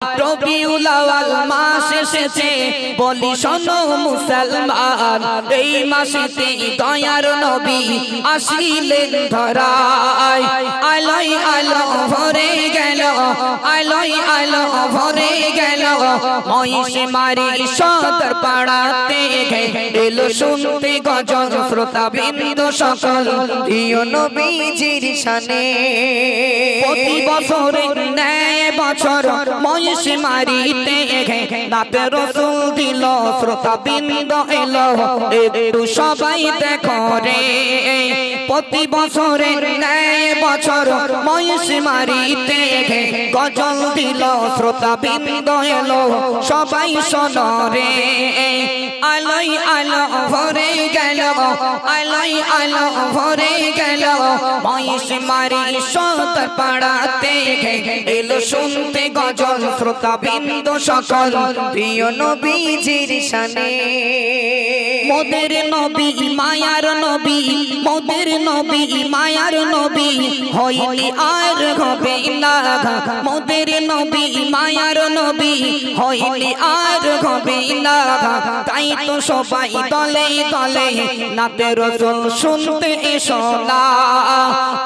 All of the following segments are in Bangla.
রবিউল আউয়াল মাস এসেছে বলি শোনো মুসলমান এই মাসেতে দয়ার নবী আসিলেন ধরায় আলোয় আলো ভরে গেল আলোয় আলো ভরে গেল মহিষমারি সদর পাড়াতে এলো শুনতে গজল শ্রোতা বিন্দু সকল প্রিয় নবীজির শানে প্রতি বছরে ন্যায় বছর মহিষমারিতে নাতে রাসূল দিল শ্রোতা বিন্দু এলো একটু সবাই দেখো রে প্রতি বছরে ন্যায় বছর মহিষমারিতে গজল দিল শ্রোতা বিন্দু এলো সবাই শোনো রে আলোয় আলো ভরে গেল আলোয় আলো ভরে গেল মহিষমারি সদর পাড়াতে এলো শুনতে গজল শ্রোতা বিন্দু সকল প্রিয় নবীজির শানে মোদের নবী মায়ার নবী মোদের নবী মায়ার নবী হইলি আর হবে না মোদের নবী মায়ার নবী হইলি আর হবে না তাই তো সবাই দলে দলে নাতে রাসূল শুনতে এসো না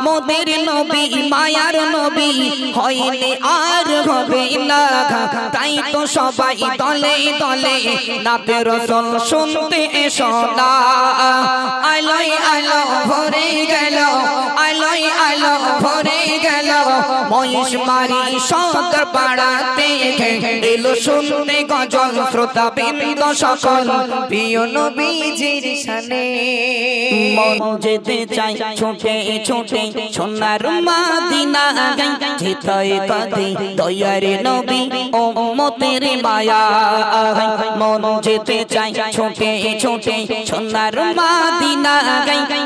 মোদের নবী মায়ার নবী হইলি আর হবে না তাই তো সবাই দলে দলে নাতে রাসূল শুনতে এসো না আলোয় আলো ভরে গেল আলোয় আলো ভরে গেল মহিষমারি সদর পাড়াতে এলো শুনতে গজল শ্রোতা বিন্দু সকল প্রিয় নবীজির শানে মন যেতে চাই ছোটে ছোটে সোনার মদিনা যেতে কাঁদে দয়ার নবী উম্মতের মায়া মন যেতে চাই ছোটে ছোটে সোনার মদিনা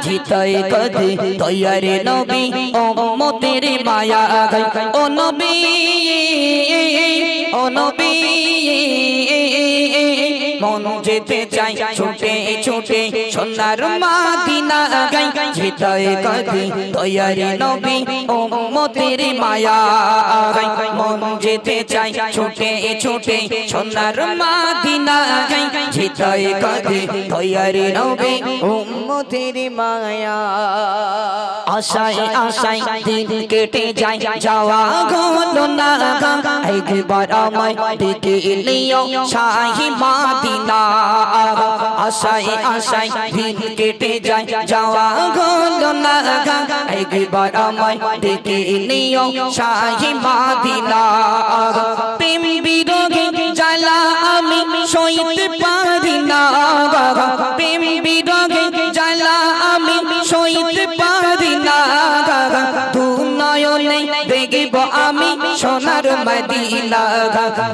যেতে কাঁদে দয়ার নবী উম্মতের মায়া ও নবী ও নবী মন যেতে চাই ছোটে ছোটে সোনার মদিনা যেতে কাঁদে দয়ার নবী উম্মতের মায়া মন যেতে চাই ছোটে ছোটে সোনার মদিনা যেতে কাঁদে দয়ার নবী উম্মতের মায়া আশায় আশায় দিন কেটে যায় যাওয়া হলো না একবার আমায় দেখে নিও শাহী মদিনা আশায় আশায় দিন কেটে যায় যাওয়া হলো না একবার আমায় দেখে নিও শাহী মদিনা প্রেম বিরোধী জ্বালা আমি সইতে পারি না প্রেম বিরোধী জ্বালা আমি সইতে পারি না দু নয়নে দেখিব আমি সোনার মদিনা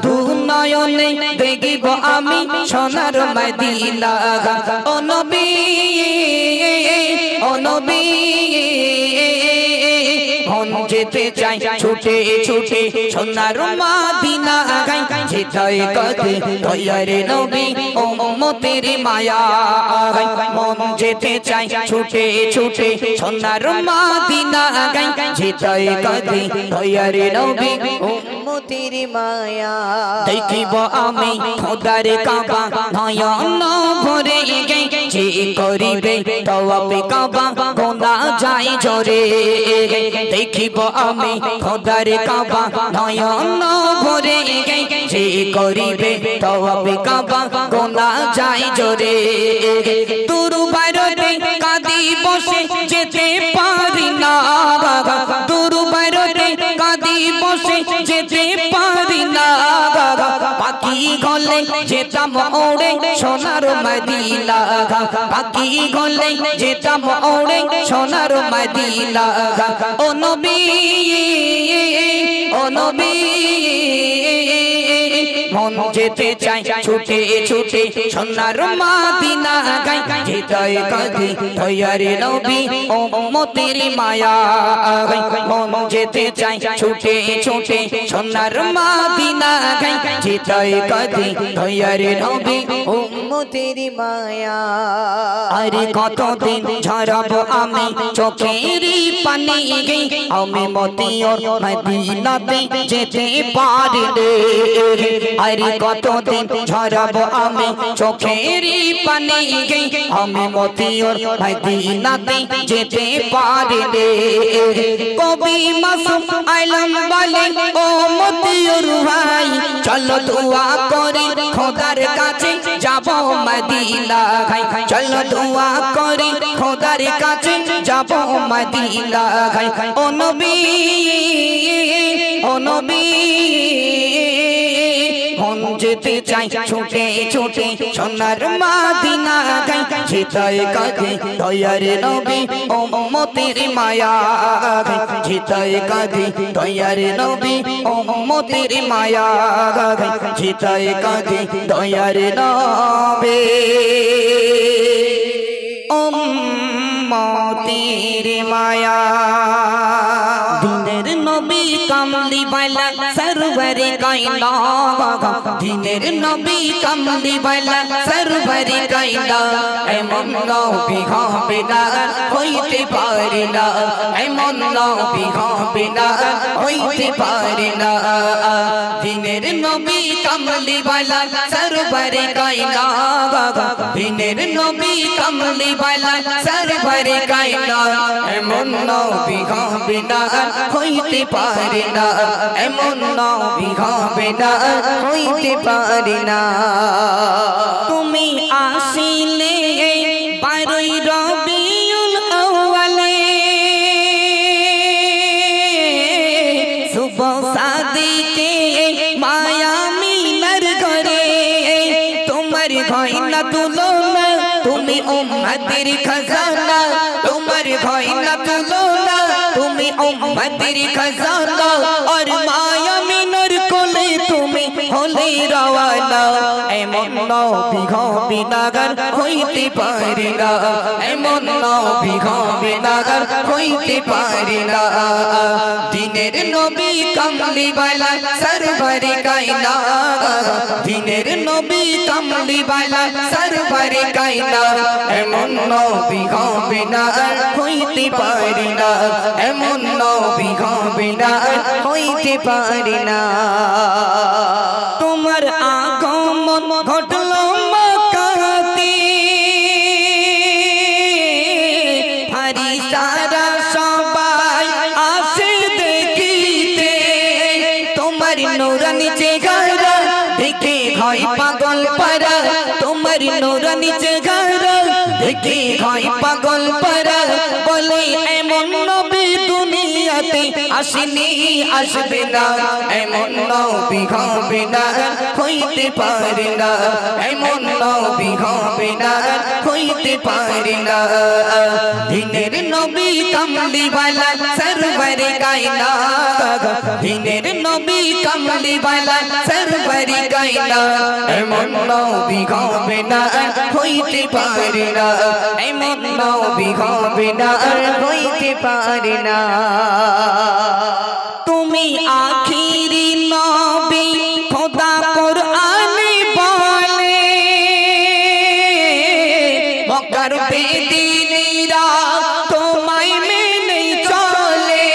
দু নয়নে দেখিব আমি সোনার মদিনা ও নবী ও নবী মন যেতে চাই ছুটে ছুটে সোনার মদিনা যেতে কাঁদে দয়ার নবী উম্মতের মায়া মন যেতে চাই ছুটে ছুটে সোনার মদিনা যেতে কাঁদে দয়ার নবী উম্মতের মায়া দেখিব আমি খোদার কাবা নয়ন ভরে যে করিবে তওয়াফ কাবা গোনা যায় জোরে দেখিব আমি খোদার কাবা নয়ন ভরে যে করিবে তওয়াফ কাবা গোনা যায় জোরে দুরবারতে কাঁদি বসে যেতে পারি না দুরবারতে কাঁদি বসে যেতে পারি না পাখি গলে যেতাম ওড়ে সোনার মদিনা পাখি গলে যেতাম ওড়ে সোনার মদিনা ও নবী ও নবী মন যেতে চাই ছুটে ছুটে সোনার মদিনা যেতে কাঁদে দয়ার নবী উম্মতের মায়া মন যেতে চাই ছুটে ছুটে সোনার মদিনা যেতে কাঁদে দয়ার নবী উম্মতের মায়া আরে কতদিন ঝরাবো আমি চোখের পানি গে আমি মতিয়র মদিনাতে যেতে পারি রে আরে কতদিন ঝরাবো আমি চোখেরই পানি গে আমি মতিয়র মদিনাতে যেতে পারি রে কবি মাসুম আলম বলে ও মতিয়র ভাই চলো দোয়া করি খোদার কাছে যাব মদিনা গাই চলো দোয়া করি খোদার কাছে যাব মদিনা গাই ও নবী মন যেতে চাই ছুটে ছুটে সোনার মদিনা গাই যেতায় কাঁধে দয়ার নবী উম্মতের মায়া গাই যেতায় কাঁধে দয়ার নবী উম্মতের মায়া গাই যেতায় কাঁধে দয়ার নবী উম্মতের মায়া দিনের নবী কামলি বালা সরবরে কায়না দিনের নবী কামলি বালা সরবরে কায়না এমন নবী হবে না হইতে পারে না এমন নবী হবে না হইতে পারে না দিনের নবী কামলি বালা সরবরে কায়না দিনের নবী কামলি বালা সরবরে কায়না এমন নবী হবে না হইতে পারে না এমন নবী হবে না হইতে পারে না তুমি আসিলে 12ই রবিউল আউয়ালে সুবহ সাদিকে মায়া মিনার ঘরে তোমার গয়না তুলো না তুমি উম্মতের খজানা তোমার গয়না তুলো না তুমি উম্মতের খজানা और माया मिनर कोले তুমি হলে রওয়ানা এমন নবী হবে না হইতে পারে না এমন নবী হবে না হইতে পারে না দিনের নবী কামলি বালা সরবরে কায়না দিনের নবী কামলি বালা সরবরে কায়না এমন নবী হবে না হইতে পারে না এমন নবী হবে না হইতে পারে না তোমার আগমন ঘটলো মক্কাতে ফারিস্তারা সবাই আসে দেখিতে তোমার নূরানি চেহারা দেখে হয় পাগল পারা তোমার নূরানি চেহারা দেখে হয় পাগল পারা বলে এমন নবী দুনিয়াতে আসেনি আসবে না এমন নবী হবে না হইতে পারে না এমন নবী হবে না হইতে পারে না দিনের নবী কামলি বালা সরবরে কায়না দিনের নবী কামলি বালা সরবরে কায়না এমন নবী হবে না হইতে পারে না এমন নবী হবে না হইতে পারে না তুমি আখিরি নবী খোদা কুরআনে বলে মক্কার বেদিনীরা তোমায় মেনে চলে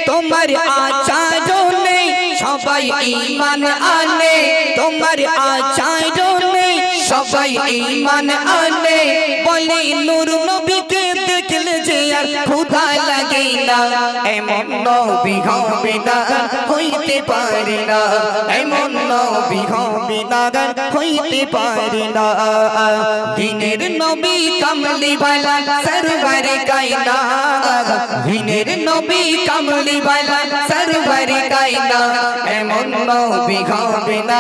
তোমার আচরণে সবাই ঈমান আনে তোমার আচরণে সবাই ঈমান আনে বলে নূর নবীকে দেখলে যে আর ক্ষুধা লাগে না এমন নবী হবে না হইতে পারে না এমন নবী হবে না হইতে পারে না দিনের নবী কামলি বালা সরবরে কায়না দিনের নবী কামলি বালা সরবরে কায়না এমন নবী হবে না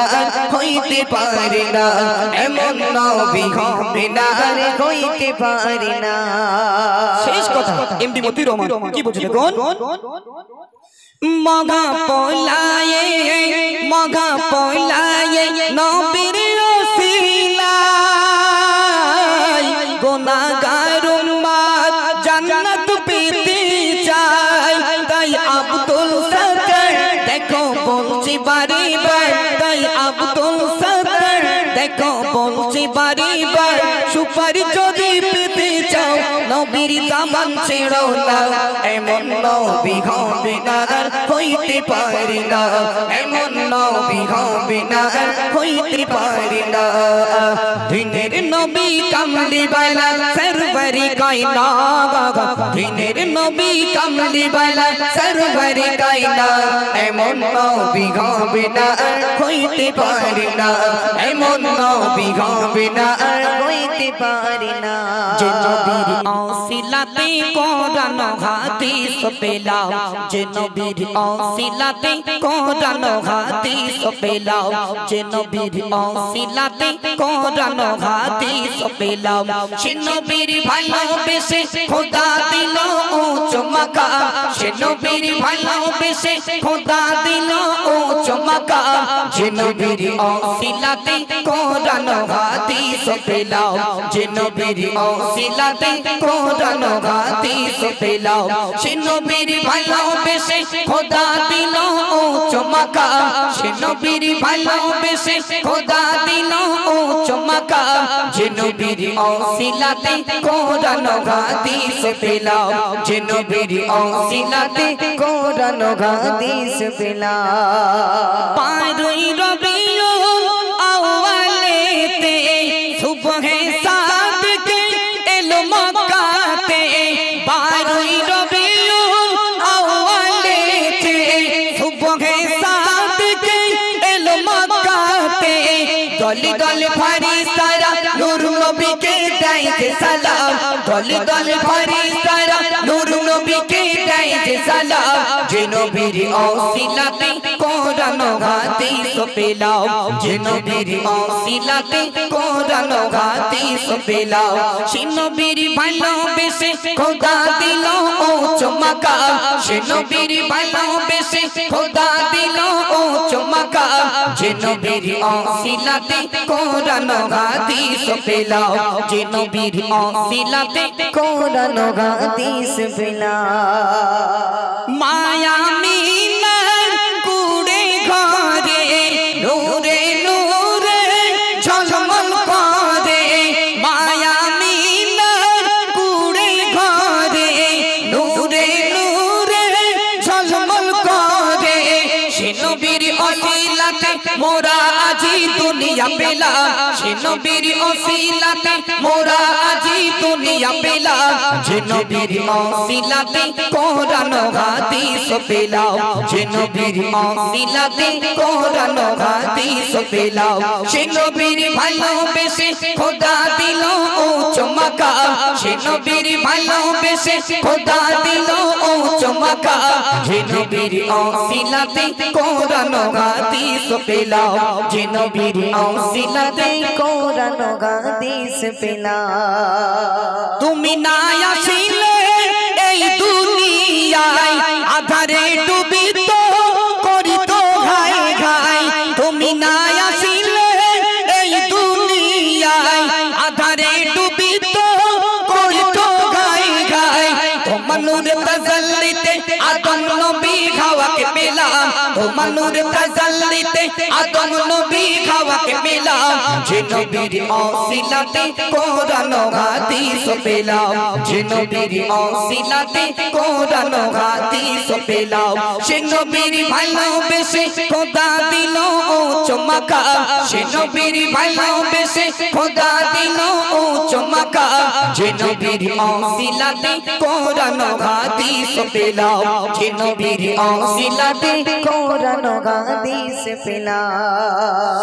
হইতে পারে না এমন নবী হবে না হইতে পারে না শেষ কথা এমডি মতিউর রহমান কি বলছে দেখুন মগা পলায়ে নবীর ওসিলায় গুনাহগার উম্মত জান্নাত পেতে চায় তাই আব্দুল সত্তার দেখো বলছি বারে বার তাই আব্দুল সত্তার দেখো বলছি বারে বার সুপারি যদি পেতে চাও নবীর দামান ছেড়ো না এমন নবী হবে না আর হইতে পারে না এমন নবী হবে না আর হইতে পারে না দিনের নবী কামলি বালা সরবরি কায়না দিনের নবী কামলি বালা সরবরি কায়না এমন নবী হবে না আর হইতে পারে না এমন নবী হবে না আর হইতে পারে না যে নবীর ওসিলাতে কোরআন হাদিস পেলাম যে নবীর ওসিলাতে কোরআন হাদিস পেলাম যে নবীর ওসিলাতে কোরআন হাদিস পেলাম সে নবীর ভালোবেসে খোদা দিল উচ্চ মাকাম সে নবীর ভালোবেসে খোদা দিল উচ্চ মাকাম যে নবীর ওসিলাতে কোরআন হাদিস পেলাম যে নবীর ওসিলাতে কোরআন হাদিস পেলাম সে নবীর ভালোবেসে খোদা দিল উচ্চ মাকাম সে নবীর ভালোবেসে খোদা দিল উচ্চ মাকাম যে নবীর ওসিলাতে কোরআন হাদিস পেলাম যে নবীর ওসিলাতে কোরআন হাদিস পেলাম পারই রবিউল আউয়ালেতে সুবহে সাদকে এলো মক্কাতে পারই রবিউল আউয়ালেতে সুবহে সাদকে এলো মক্কাতে দল দল ফেরেশতারা নূর নবীকে দেয় সালাম দল দল ফেরেশতারা নূর নবীকে দেয় সালাম যে নবীর ওসিলাতে কোরআন হাদিস পেলাম যে নবীর ওসিলাতে কোরআন হাদিস পেলাম সে নবীর ভালোবেসে খোদা দিল উচ্চ মাকাম সে নবীর ভালোবেসে খোদা দিল উচ্চ মাকাম যে নবীর ওসিলাতে কোরআন হাদিস পেলাম যে নবীর ওসিলাতে কোরআন হাদিস পেলাম মায়া মিনার কুড়ে ঘরে নূরে নূরে ঝলমল করে মায়া মিনার কুড়ে ঘরে নূরে নূরে ঝলমল করে সে নবীর ওসিলাতে মোরা আজি দুনিয়া পেলাম সে নবীর ওসিলাতে মোরা আজি দুনিয়া পেলাম যে নবীর ওসিলাতে কোরআন হাদিস পেলাম যে নবীর ওসিলাতে কোরআন হাদিস পেলাম সে নবীর ভালোবেসে খোদা দিল উচ্চ মাকাম সে নবীর ভালোবেসে খোদা দিল উচ্চ মাকাম যে নবীর ওসিলাতে কোরআন হাদিস পেলাম যে নবীর ওসিলাতে কোরআন হাদিস পেলাম তুমি না আসিলে এই দুনিয়ায় আধারে ডুবিত করিত ঘাই ঘাই তুমি না আসিলে এই দুনিয়ায় আধারে ডুবিত করিত ঘাই ঘাই তোমার নূরে তাজাল্লিতে আদম নবী খাওয়াকে পেলাম তোমার নূরে তাজাল্লিতে আদম নবী খাওয়াকে পেলাম যে নবীর ওসিলাতে কোরআন হাদিস পেলাম যে নবীর ওসিলাতে কোরআন হাদিস পেলাম সে নবীর ভালোবেসে খোদা দিল উচ্চ মাকাম সে নবীর ভালোবেসে খোদা দিল উচ্চ মাকাম যে নবীর ওসিলাতে কোরআন হাদিস পেলাম যে নবীর ওসিলাতে কোরআন হাদিস পেলাম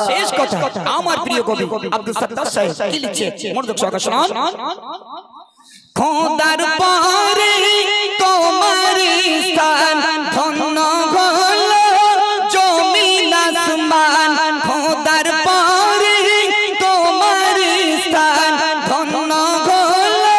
শেষ কথা আমার প্রিয় কবি আব্দুল সত্তার সাহেব কি লিখছে মনোযোগ সহকারে শুনুন খোদার পরে তোমার স্থান ধন্য হলো জমিন আসমান খোদার পরে তোমার স্থান ধন্য হলো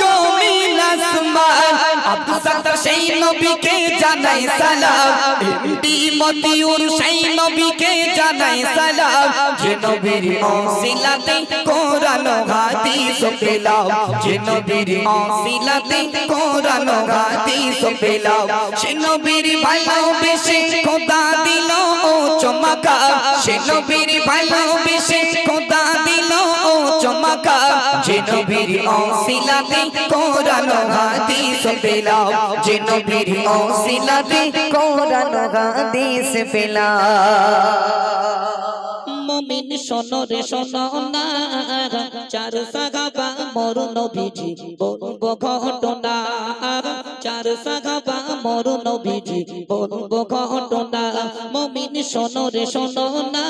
জমিন আসমান আব্দুল সত্তার সেই নবীকে জানাই সালাম এমডি মতিউর সেই নবীকে জানাই সালাম যে নবীর ওসিলাতে কোরআন হাদিস পেলাম যে নবীর ওসিলাতে কোরআন হাদিস পেলাম সে নবীর ভালোবেসে খোদা দিল উচ্চ মাকাম সে নবীর ভালোবেসে খোদা দিল উচ্চ মাকাম যে যে নবীর ওসিলাতে কোরআন হাদিস পেলাম, যে নবীর ওসিলাতে কোরআন হাদিস পেলাম। মুমিন শোনো রে শোনো না, চার সাহাবা মোর নবীজি বলবো ঘটনা, চার সাহাবা মোর নবীজি বলবো ঘটনা। মুমিন শোনো রে শোনো না,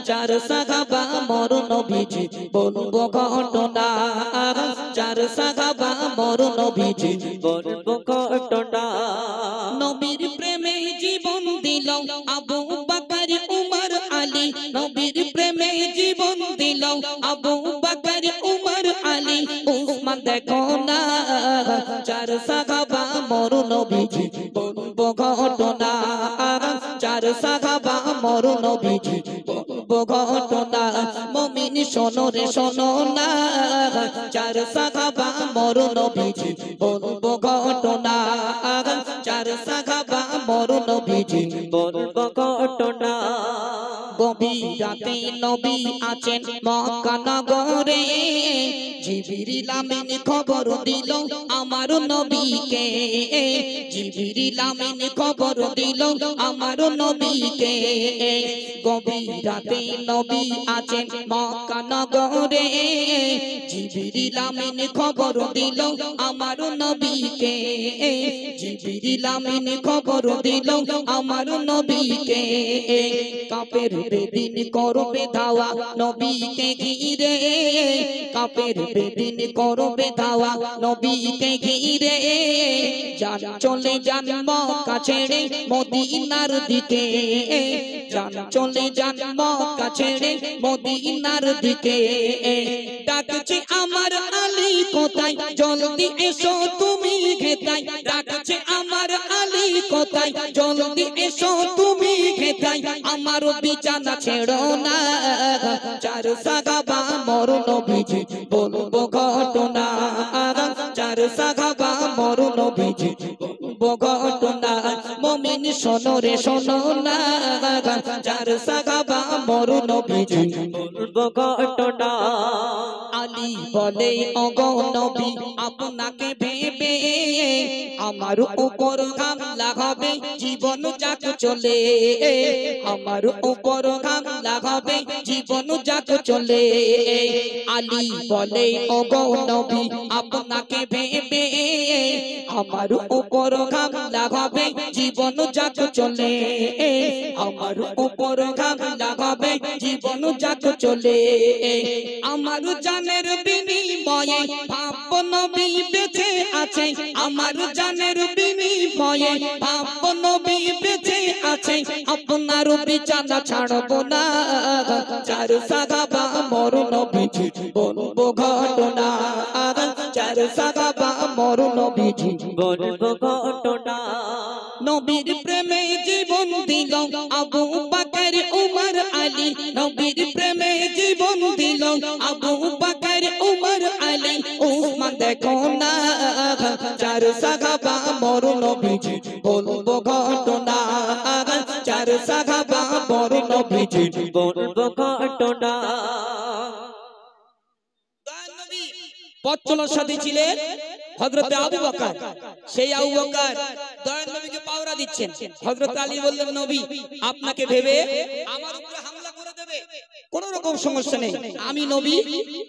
চার সাহাবা মোর নবীজি বলবো ঘটনা, চার সাহাবা মোর নবীজি বলবো ঘটনা। নবীর প্রেমে জীবন দিল আবু বকর উমর আলী, নবীর প্রেমে জীবন দিল আবু বকর উমর আলী উসমান। দেখো না চার সাহাবা মোর নবীজি বলবো ঘটনা, চার সাহাবা মোর নবীজি বলবো ঘটনা। মুমিন শোনো রে শোনো না, চার সাহাবা মোর নবীজি বলবো ঘটনা, চার সাহাবা মোর নবীজি বলবো ঘটনা। গভীর রাতে নবী আছেন মক্কা নগরে, জিবরিল আমিন খবর দিল আমার নবীকে, জিবরিল আমিন খবর দিল আমার নবীকে। গভীর রাতে নবী আছেন মক্কা নগরে, জিবরিল আমিন খবর দিল আমার নবীকে, জিবরিল আমিন খবর দিল আমার নবীকে। কাফের বেদিন করবে ধাওয়া নবীকে ঘিরে, কাফের বেদিন করবে ধাওয়া নবীকে ঘিরে। যান চলে যান মক্কা ছেড়ে মদিনার দিকে, যান চলে যান মক্কা ছেড়ে মদিনার দিকে। ডাকছে আমার আলী কোথায়, জলদি এসো তুমি ঘেতাই, ডাকছে আমার আলী কোথায়, জলদি এসো তুমি ঘেতাই। আমার বিছানা ছেড়ো না, চার সাহাবা মোর নবীজি বলবো ঘটনা, চার সাহাবা মোর নবীজি বলবো ঘটনা। মুমিন শোনো রে শোনো না, চার সাহাবা মোর নবীজি বলবো ঘটনা। আলী বলে ওগো নবী আপনাকে ভেবে আমার উপর হামলা হবে জীবন যাক চলে, আমার উপর হামলা হবে জীবন যাক চলে। আলী বলে ওগো নবী আপনাকে ভেবে আমার উপর হামলা হবে জীবন যাক চলে, আমার উপর হামলা হবে জীবন যাক চলে। আমার জানের বিনিময়ে ভাব নবী বেঁচে আছে, আমার জানের বিনিময়ে ভাব নবী বেঁচে আছে। আপনার বিছানা ছাড়ব না, চার সাহাবা মোর নবীজি বলবো ঘটনা, চার সাহাবা মোর নবীজি বলবো ঘটনা। নবীর প্রেমে জীবন দিল আবু বকর উমর আলী, নবীর প্রেমে জীবন দিল আবু বকর উমর আলী উসমান। দেখো না চার সাহাবা মোর নবীজি বলবো ঘটনা, চার সাহাবা মোর নবীজি বলবো ঘটনা। পথ চলার সাথী ছিলেন হযরত আবু বকর, সেই আবু বকর দয়াল নবীকে পাওরা দিচ্ছেন। হযরত আলী বললেন নবী আপনাকে ভেবে আমার উপরে হামলা করে দেবে, কোন রকম সমস্যা নেই, আমি নবী,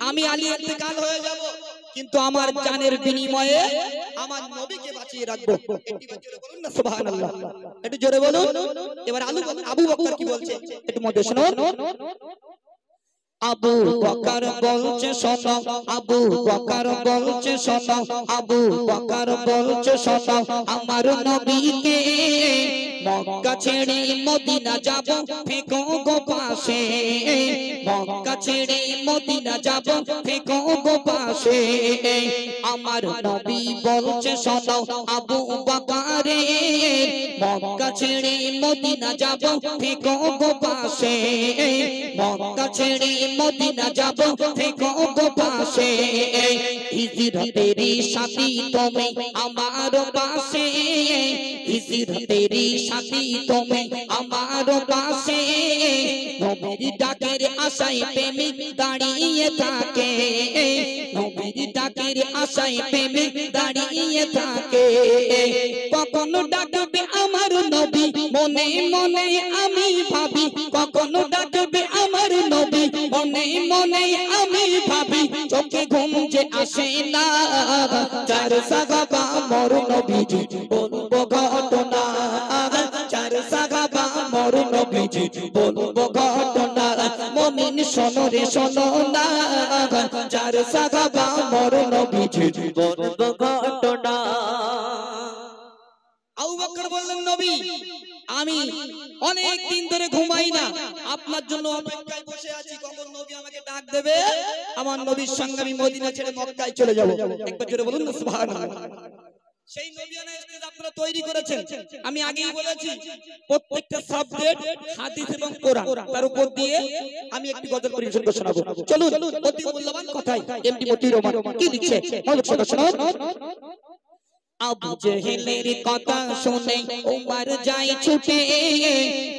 আমি আলী ইন্তেকাল হয়ে যাব, কিন্তু আমার জানের বিনিময়ে আমার নবীকে বাঁচিয়ে রাখবো। একটু জোরে বলুন না সুবহানাল্লাহ, একটু জোরে বলুন। এবার আবু বকর কি বলছে একটু মধ্যে শুনুন। আবু বকর বলছে শোনো, আবু বকর বলছে শোনো, আবু বকর বলছে শোনো, আমার নবীকে মক্কা ছেড়ে মদিনা যাব ফেকো গো পাশে, মক্কা ছেড়ে মদিনা যাব ফেকো গো পাশে। আমার নবী বলছে শোনো আবু বকরে, মক্কা ছেড়ে মদিনা যাব ফেকো গো পাশে, মক্কা ছেড়ে মদিনা যাব ফেকো গো পাশে। হিজরতেরি সাথী তুমি আমার পাশে, হিজরতেরি সাথী তুমি আমার পাশে। নবীর ডাকের আশায় প্রেমিক দাঁড়িয়ে থাকে, নবীর ডাকের আশায় প্রেমিক দাঁড়িয়ে থাকে। কখনো ডাকবে আমার নবী মনে মনে আমি ভাবি, কখনো ডাকবে আমার নবী মনে মনে আমি ভাবি, চোখে ঘুম যে আসে না, চার সাহাবা মোর নবীজি বলবো ঘটনা, চার সাহাবা মোর নবীজি বলবো ঘটনা। মুমিন শোনো রে শোনো না, চার সাহাবা মোর নবীজি বলবো ঘটনা। আবু বকর বললেন নবী আমি অনেক দিন ধরে ঘুমাই না, আপনার জন্য অপেক্ষায় বসে আছি, কখন নবী আমাকে ডাক দেবে, আমার নবীর সঙ্গে আমি মদিনা ছেড়ে মক্কায় চলে যাব। একবার জোরে বলুন না সুবহানাল্লাহ। সেই নবিয়ানা স্টেজ আপনারা তৈরি করেছেন। আমি আগেই বলেছি প্রত্যেকটা সাবজেক্ট হাদিস এবং কোরআন, তার উপর দিয়ে আমি একটি গজল পরিবেশন করে শোনাবো। চলুন অতি মূল্যবান কথাই এমডি মতিউর রহমান কি লিখছে মনোযোগ সহকারে শুনুন। আবু জেহেলের কথা শুনে ওমর যায় ছুটে,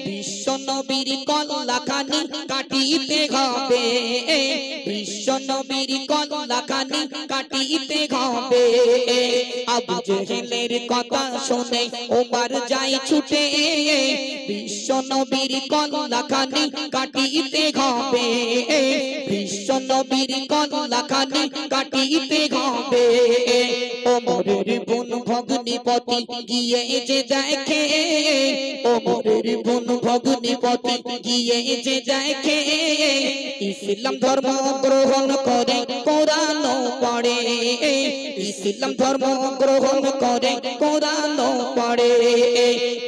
বিশ্ব নবীর কল্লাখানি কাটিতে হবে, বিশ্ব নবীর কল্লাখানি কাটিতে হবে। আবু জেহেলের কথা শুনে ওমর যায় ছুটে, বিশ্ব নবীর কল্লাখানি কাটিতে হবে, বিশ্ব নবীর কল্লাখানি কাটিতে হবে। ওমরের বোন ভগ্নিপতি গিয়ে যে দেখে, ওমরের বোন ভগ্নিপতি গিয়ে যে দেখে, ইসলাম ধর্ম গ্রহণ করে কোরআন পড়ে, ইসলাম ধর্ম গ্রহণ করে কোরআন পড়ে।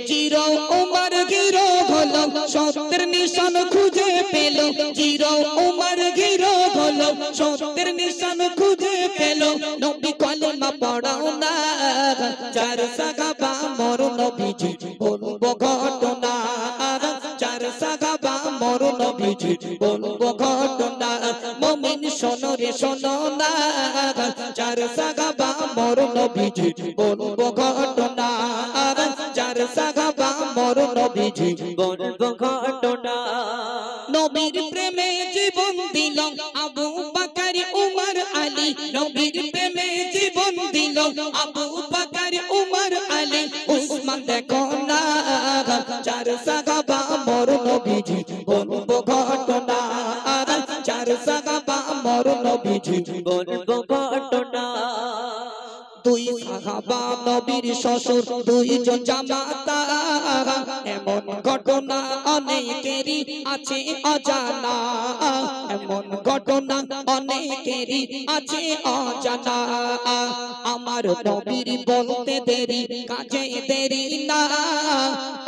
জিরো ওমর গিরো হলো সত্যের নিশান খুঁজে পেল, জিরো ওমর গিরো হলো সত্যের নিশান খুঁজে পেল। নবী কলেমা পড়াও না, চার সাহাবা মোর নবীজি বলবো ঘটনা, চার সাহাবা মোর নবীজি বলবো ঘটনা। মুমিন শোনো রে শোনো না, চার সাহাবা মোর নবীজি বলবো ঘটনা, চার সাহাবা মোর নবীজি বলবো ঘটনা। নবীর প্রেমে জীবন দিল আবু বকর উমর আলী, নবীর প্রেমে জীবন দিল আবু বকর উমর আলী। উসমান দেখো না, চার সাহাবা মোর নবীজি বলবো ঘটনা, চার সাহাবা মোর নবীজি বলবো ঘটনা। দুই সাহাবা নবীর শ্বশুর দুইজন জামাতা, এমন ঘটনা অনেকেরই আছে অজানা, এমন ঘটনা অনেকেরই আছে অজানা। আমার নবীর বলতে দেরি কাজে দেরি না,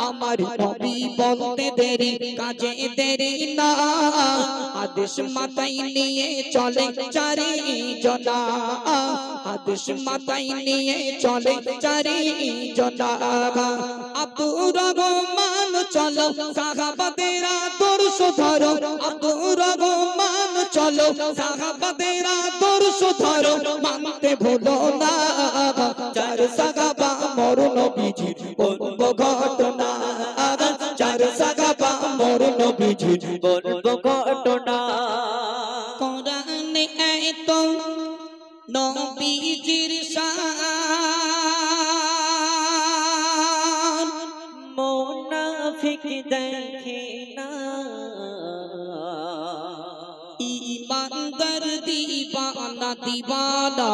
আমার নবী বলতে দেরি কাজে দেরি না। আদেশ মাথায় নিয়ে চলে চারি জনা, আদেশ মাথায় নিয়ে চলে চারি জনা। আব্দুর রহমান চলো সাহাবাদের আদর্শ ধরো, আব্দুর রহমান চলো সাহাবাদের আদর্শ ধরো, মানতে ভুলো না, চার সাহাবা মোর নবীজি বলবো ঘটনা, চার সাহাবা মোর নবীজি বলবো ঘটনা। কোরআনে এত নবীজির শান, মুনাফিক দেখে না, ঈমানদার দিবানা দিবানা,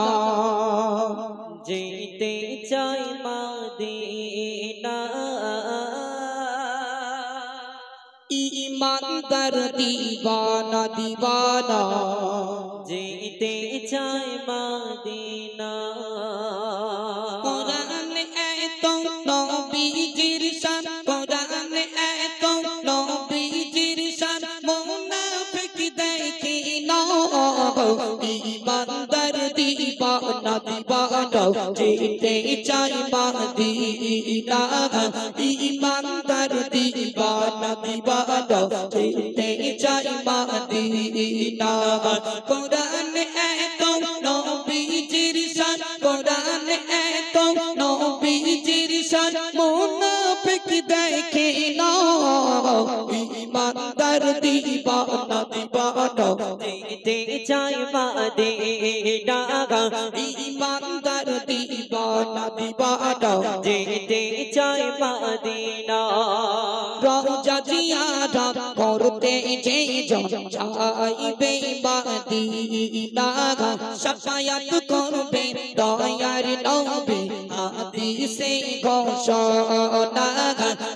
যেতে চায় মদিনা, ঈমানদার দিবানা দিবানা, যেতে চায় মদিনা। কোরআন এত নবীজির শান, কোরআন এত নবীজির শান, মুনাফিক দেখে না, ঈমানদার দিবানা দিবানা, যেতে চায় মদিনা, ঈমানদার দিবানা দিবানা, যেতে চায় মদিনা। কোরআন এত নবীজির শান, কোরআন এত নবীজির শান, মুনাফিক দেখে না, ঈমানদার ইমানদার দিবানা দিবানা যেতে চাই মদিনা ইমানদার দিবানা দিবানা যেতে চাই মদিনা রওজা জিয়ারত করতে যে জন যাইবে মদিনা শাফায়াত করবে দয়ার নবী হাদিসে ঘোষণা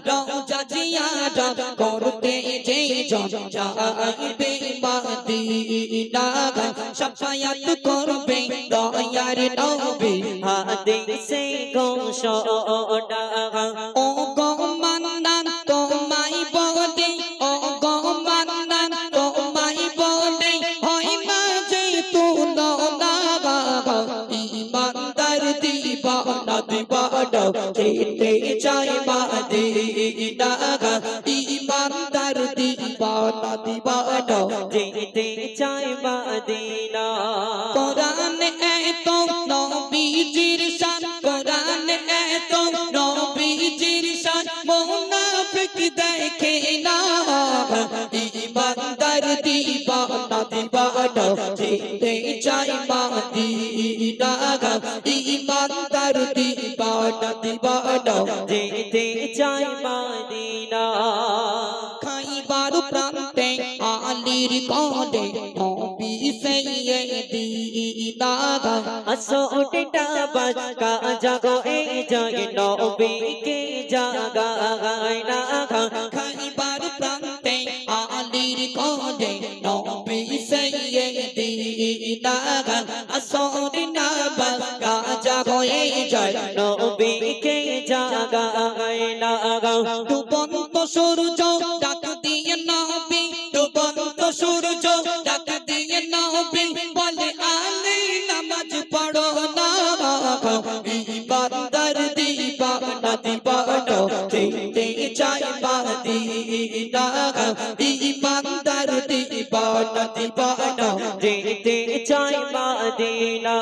রওজা জিয়ারত করতে যে জন যাইবে মদিনা শাফায়াত করবে দয়ার নবী হাদিসে ঘোষণা ও গো মান্নান তোমায় বলে ও গো মান্নান তোমায় বলে হয় না যে তুলনা ইমানদার দিবানা দিবানা যেতে চাই মদিনা ইমানদার দিবানা দিবানা যেতে চাই মদিনা কোরআন এত নবীজির শান কোরআন এত নবীজির শান মুনাফিক দেখে না ইমানদার দিবানা দিবানা যেতে চাই মদিনা ইমানদার দিবানা দিবানা যেতে চাই মদিনা খাইবার প্রান্তে আলীর কোলে নবী সাইয়্যিদিনা আসোটা বাজ কা জাগো এ জয় নবী কে জাগায় না খাইবার প্রান্তে আলীর কোলে নবী সাইয়্যিদিনা আসোনা বাজ কা জাগো এ জয় নবী কে জাগায় না ডুবন্ত সূর্য ডাক দিয়ে নবী ডুবন্ত সূর্য ডাক দিয়ে নবী বলে আলী নামাজ পড়ো না ইমানদার দিবানা দিবানা যেতে চাই মদিনা ইমানদার দিবানা দিবানা যেতে চাই মদিনা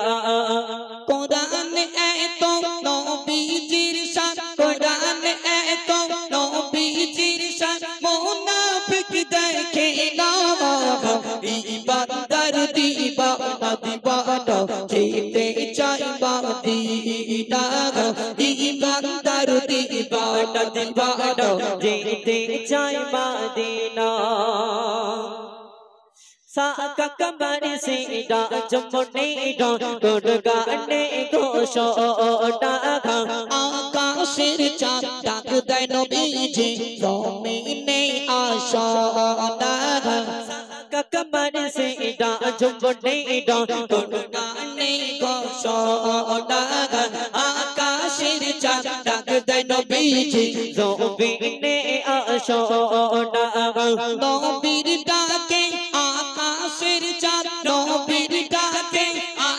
কোরআন এত নবীজির শান কোরআন এত নবীজির শান মুনাফিক দেখে না ইমানদার দিবানা দিবানা যেতে চাই মদিনা ইমানদার দিবানা দিবানা যেতে চাই মদিনা সাকা কবর সে জমনে গুণগানে ঘোষণা আকাশের চাঁদ ডাক দেয় নবীজি জমিনে আশানা সাকা কবর সে জমনে গুণগানে ঘোষণা আকাশের চাঁদ ডাক দেয় নবীজি জমিনে আশানা নবীর ডাকে আকাশের চাঁদ নবীর ডাকে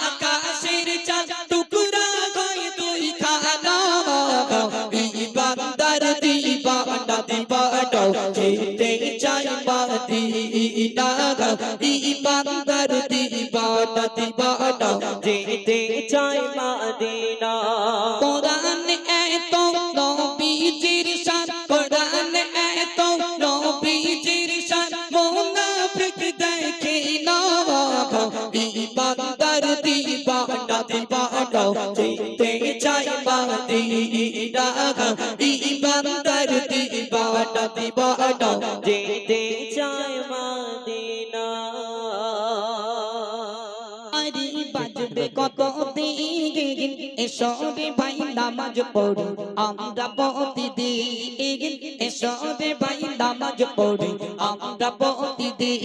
আকাশের চাঁদ টুকরা হয় দুই খানা ইমানদার দিবানা দিবানা যেতে চাই মদিনা ইমানদার দিবানা দিবানা যেতে চাই মদিনা কোরআন এত নবীজির শান কোরআন এত নবীজির শান মুনাফিক দেখে না ইমানদার দিবানা দিবানা যেতে চাই মদিনা ইমানদার দিবানা দিবানা যেতে চাই মদিনা আরে বাজবে কত দিন এসো রে ভাই নামাজ পড়ি আমরা প্রতিদিন এসো রে ভাই নামাজ পড়ি আমরা প্রতিদিন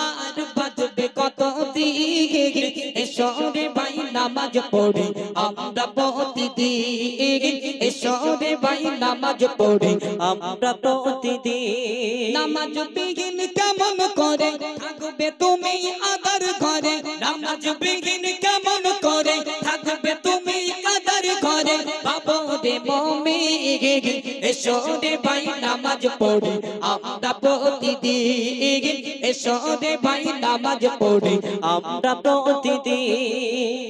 আর বাজবে কত দিন এসো রে ভাই নামাজ পড়ি আমরা প্রতিদিন এসো রে ভাই নামাজ পড়ি আমরা প্রতিদিন নামাজ বিঘিন কেমন করে থাকবে তুমি আদার ঘরে নামাজ বিঘিন কেমন করে থাকবে তুমি আদার ঘরে বাবু রে মুমিন এসো রে ভাই নামাজ পড়ি আমরা প্রতিদিন এসো রে ভাই নামাজ পড়ি আমরা প্রতিদিন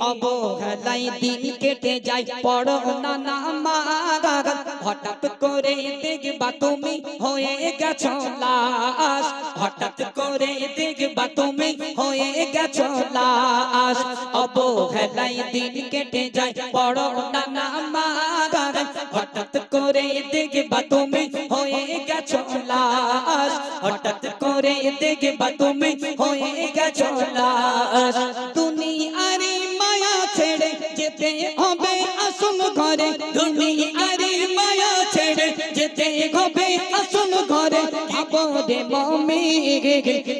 অবহেলাই দিন কেটে যায় পড়ো না নামাজ হঠাৎ করে দেখবা তুমি হয়ে গেছো লাশ হঠাৎ করে দেখবা তুমি হয়ে গেছো লাশ অবহেলাই দিন কেটে যায় বড় নানা মাগার হঠাৎ করে দেখবা তুমি হয়ে গেছো লাশ হঠাৎ করে দেখবা তুমি হয়ে গেছো লাশ দুনিয়ারি মায়া ছেড়ে যেতে হবে আসল ঘরে দুনিয়ারি মায়া ছেড়ে যেতে হবে আসল ঘরে আবরে মুমিন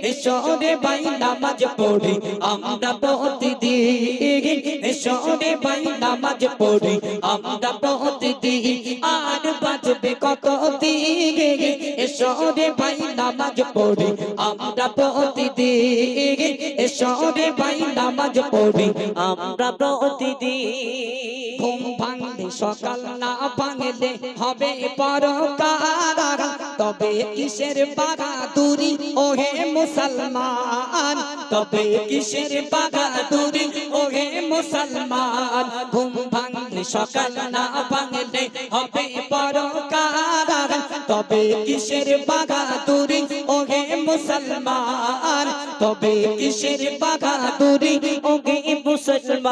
এসরে ভাই নামাজ পড়ি আমরা প্রতিদিন এসরে ভাই নামাজ পড়ি আমরা প্রতিদিন আর বাঁচবে কত দিন এসরে ভাই নামাজ পড়ি আমরা প্রতিদিন এসরে ভাই নামাজ পড়ি আমরা প্রতিদিন ঘুম ভাঙলে সকাল না ভাঙলে হবে পরকার তবে কিসের বাহাদুরি ওহে মুসলমান তবে কিসের বাহাদুরি ওহে মুসলমান ঘুম ভাঙলে সকাল না ভাঙলে হবে পরকার তবে কিসের বাহাদুরি ওহে মুসলমান তবে কিসের বাহাদুরি ওগে মুসলমান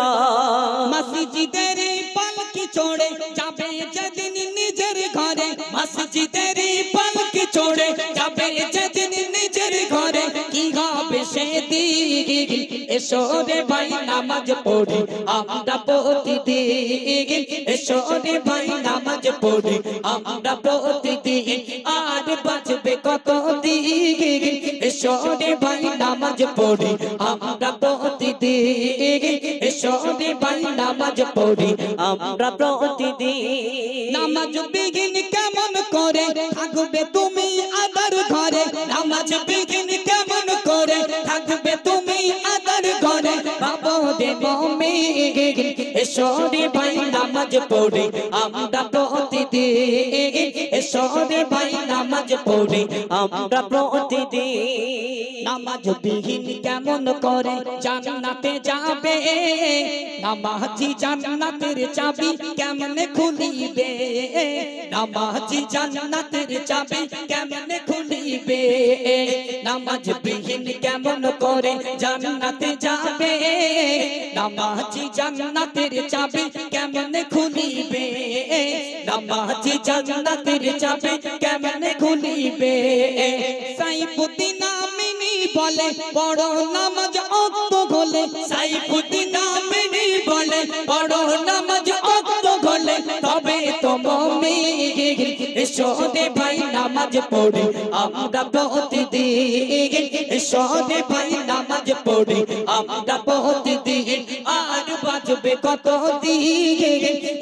মসজিদের পালকি চড়ে যাবে যেদিন নিজের ঘরে মসজিদের পালকি চড়ে যাবে যেদিন নিজের ঘরে কি হবে সেদিন এসো রে ভাই নামাজ পড়ি আমরা প্রতিদিন এসো রে ভাই নামাজ পড়ি আমরা প্রতিদিন আর বাঁচবে কত দিন এসো রে ভাই নামাজ পড়ি আমরা প্রতিদিন এসো রে ভাই নামাজ পড়ি আমরা প্রতিদিন নামাজ বিঘিন কেমন করে থাকবে তুমি আদার ঘরে নামাজ বিঘিন কেমন করে থাকবে তুমি আদার ঘরে বাবরে মুমিন এসো রে ভাই নামাজ পড়ি আমরা প্রতিদিন এসো রে ভাই নামাজ পড়ি আমরা প্রতিদিন নামাজ বিহীন কেমন করে জান্নাতে যাবে নামাজি জান্নাতের চাবি কেমনে খুলিবে নামাজি জান্নাতের চাবি কেমনে খুলিবে নামাজ বিহীন কেমন করে জান্নাতে যাবে নামাজি জান্নাতের চাবি কেমনে খুলিবে নামাজি জান্নাতের চাবি কেমনে খুলিবে সাইফুদ্দিন আমিনী বলে বড় নামাজ অক্ত হলে সাইফুদ্দিন আমিনী বলে বড় নামাজ অক্ত হলে তবে তো মুমিন এসো রে ভাই নামাজ পড়ি আমরা প্রতিদিন এসো রে ভাই নামাজ পড়ি আমরা প্রতিদিন আর বাঁচবে কত দিন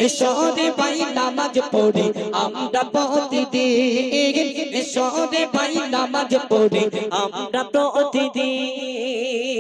এসো রে ভাই নামাজ পড়ি আমরা প্রতিদিন এসো রে ভাই নামাজ পড়ি আমরা প্রতিদিন